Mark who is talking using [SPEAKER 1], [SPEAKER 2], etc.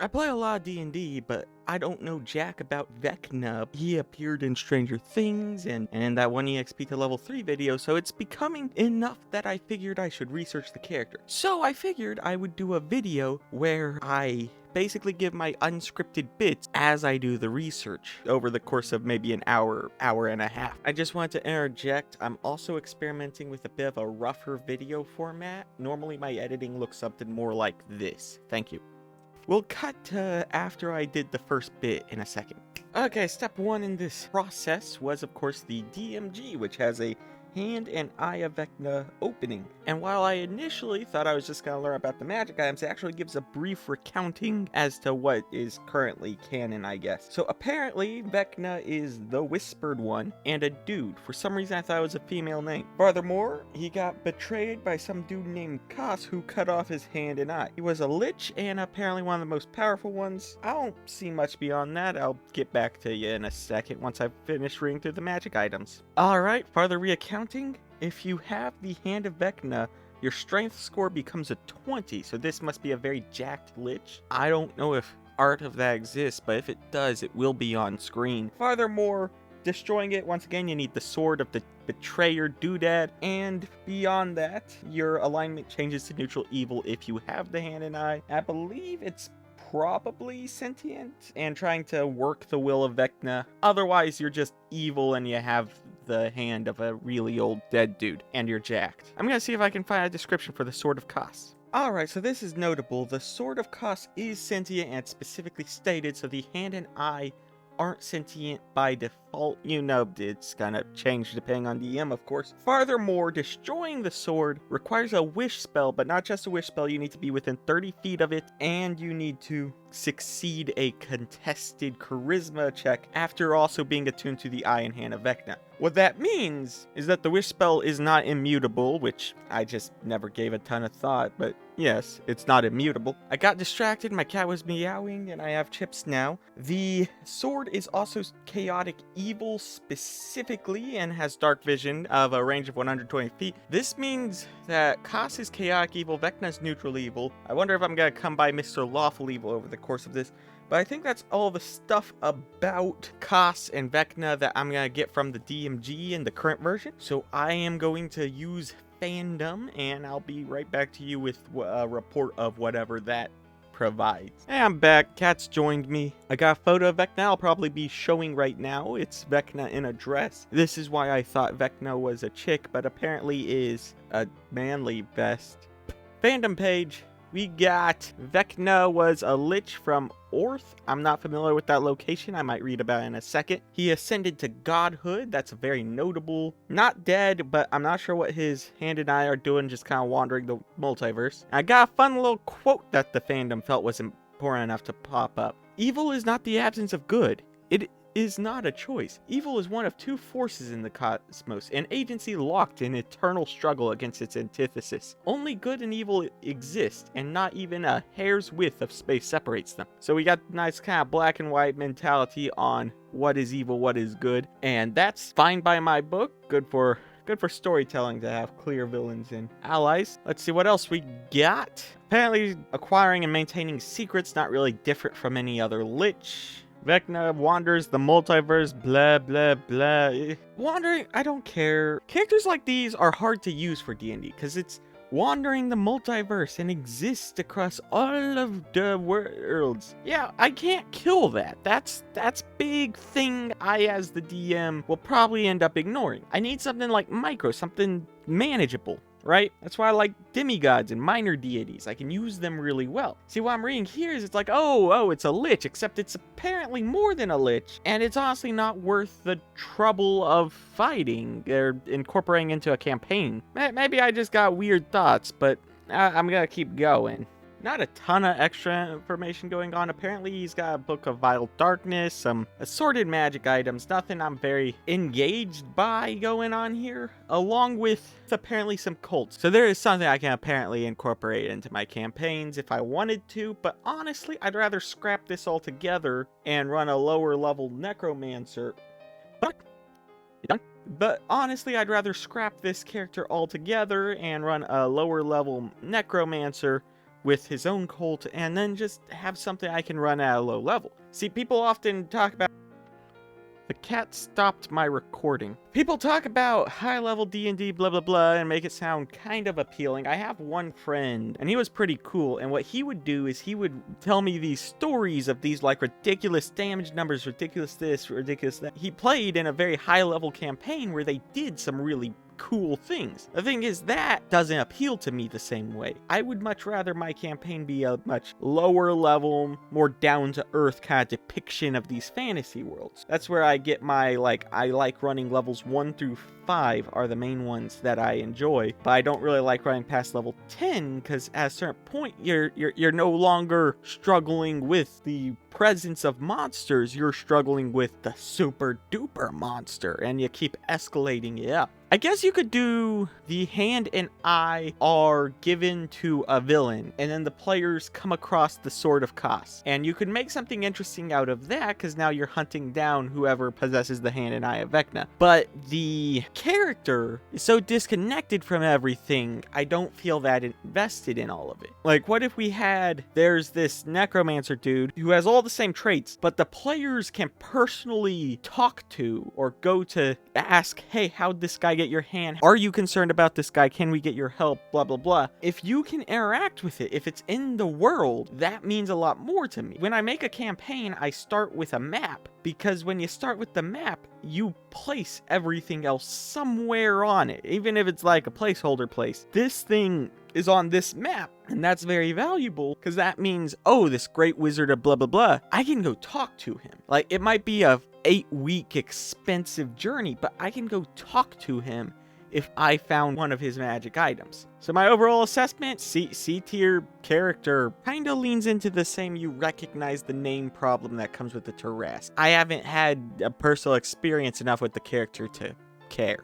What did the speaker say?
[SPEAKER 1] I play a lot of D&D, but I don't know jack about Vecna. He appeared in Stranger Things and that 1EXP to level 3 video, so it's becoming enough that I figured I should research the character. So I figured I would do a video where I basically give my unscripted bits as I do the research over the course of maybe an hour and a half. I just wanted to interject, I'm also experimenting with a bit of a rougher video format. Normally my editing looks something more like this. Thank you. We'll cut to after I did the first bit in a second. Okay, step 1 in this process was of course the DMG, which has a Hand and Eye of Vecna opening. And while I initially thought I was just going to learn about the magic items, it actually gives a brief recounting as to what is currently canon, I guess. So apparently, Vecna is the Whispered One and a dude. For some reason, I thought it was a female name. Furthermore, he got betrayed by some dude named Koss who cut off his hand and eye. He was a lich and apparently one of the most powerful ones. I don't see much beyond that. I'll get back to you in a second once I've finished reading through the magic items. Alright, further reaccounting. If you have the Hand of Vecna, your strength score becomes a 20, so this must be a very jacked lich. I don't know if art of that exists, but if it does, it will be on screen. Furthermore, destroying it, once again, you need the Sword of the Betrayer Doodad, and beyond that, your alignment changes to neutral evil if you have the Hand and Eye. I believe it's probably sentient and trying to work the will of Vecna. Otherwise, you're just evil and you have the hand of a really old dead dude, and you're jacked. I'm gonna see if I can find a description for the Sword of Koss. Alright, so this is notable. The Sword of Koss is sentient and specifically stated, so the Hand and Eye aren't sentient by default. You know, it's gonna change depending on DM, of course. Furthermore, destroying the sword requires a wish spell, but not just a wish spell. You need to be within 30 feet of it, and you need to succeed a contested charisma check after also being attuned to the Eye and Hand of Vecna. What that means is that the wish spell is not immutable, which I just never gave a ton of thought, but yes, it's not immutable. I got distracted, my cat was meowing, and I have chips now. The sword is also chaotic evil specifically and has dark vision of a range of 120 feet. This means that Koss is chaotic evil, Vecna's neutral evil. I wonder if I'm gonna come by Mr. Lawful Evil over the course of this. But I think that's all the stuff about Koss and Vecna that I'm going to get from the DMG in the current version. So I am going to use fandom, and I'll be right back to you with a report of whatever that provides. Hey, I'm back. Cat's joined me. I got a photo of Vecna I'll probably be showing right now. It's Vecna in a dress. This is why I thought Vecna was a chick, but apparently is a manly vest. Fandom page. We got Vecna was a lich from Orth. I'm not familiar with that location. I might read about it in a second. He ascended to godhood. That's a very notable. Not dead, but I'm not sure what his hand and eye are doing, just kind of wandering the multiverse. I got a fun little quote that the fandom felt was important enough to pop up. Evil is not the absence of good. It is not a choice. Evil is one of two forces in the cosmos, an agency locked in eternal struggle against its antithesis. Only good and evil exist, and not even a hair's width of space separates them. So we got nice kind of black and white mentality on what is evil, what is good, and that's fine by my book. Good for storytelling to have clear villains and allies. Let's see what else we got. Apparently, acquiring and maintaining secrets not really different from any other lich. Vecna wanders the multiverse, blah, blah, blah. Wandering, I don't care. Characters like these are hard to use for D&D, because it's wandering the multiverse and exists across all of the worlds. Yeah, I can't kill that. That's big thing I, as the DM, will probably end up ignoring. I need something like micro, something manageable. Right? That's why I like demigods and minor deities. I can use them really well. See, what I'm reading here is it's like, oh, it's a lich, except it's apparently more than a lich, and it's honestly not worth the trouble of fighting or incorporating into a campaign. Maybe I just got weird thoughts, but I'm gonna keep going. Not a ton of extra information going on. Apparently he's got a book of Vital Darkness, some assorted magic items, nothing I'm very engaged by going on here, along with apparently some cults. So there is something I can apparently incorporate into my campaigns if I wanted to, but honestly I'd rather scrap this altogether and run a lower level necromancer. But honestly, I'd rather scrap this character altogether and run a lower level necromancer with his own cult, and then just have something I can run at a low level. See, people often talk about... The cat stopped my recording. People talk about high-level D&D blah blah blah and make it sound kind of appealing. I have one friend, and he was pretty cool, and what he would do is he would tell me these stories of these like ridiculous damage numbers, ridiculous this, ridiculous that. He played in a very high-level campaign where they did some really cool things. The thing is, that doesn't appeal to me the same way. I would much rather my campaign be a much lower level, more down-to-earth kind of depiction of these fantasy worlds. That's where I get my, I like running levels 1 through 5 are the main ones that I enjoy, but I don't really like running past level 10, because at a certain point, you're no longer struggling with the presence of monsters, you're struggling with the super duper monster, and you keep escalating it up. I guess you could do the hand and eye are given to a villain, and then the players come across the Sword of Kos. And you could make something interesting out of that, because now you're hunting down whoever possesses the hand and eye of Vecna. But the character is so disconnected from everything, I don't feel that invested in all of it. Like, what if we had, there's this necromancer dude who has all the same traits, but the players can personally talk to or go to ask, hey, how'd this guy get your hand? Are you concerned about this guy? Can we get your help? Blah, blah, blah. If you can interact with it, if it's in the world, that means a lot more to me. When I make a campaign, I start with a map, because when you start with the map, you place everything else somewhere on it, even if it's like a placeholder place. This thing is on this map, and that's very valuable, because that means, oh, this great wizard of blah blah blah, I can go talk to him. Like, it might be a 8-week expensive journey, but I can go talk to him if I found one of his magic items. So my overall assessment, C-tier character kinda leans into the same you recognize the name problem that comes with the Tarrasque. I haven't had a personal experience enough with the character to care.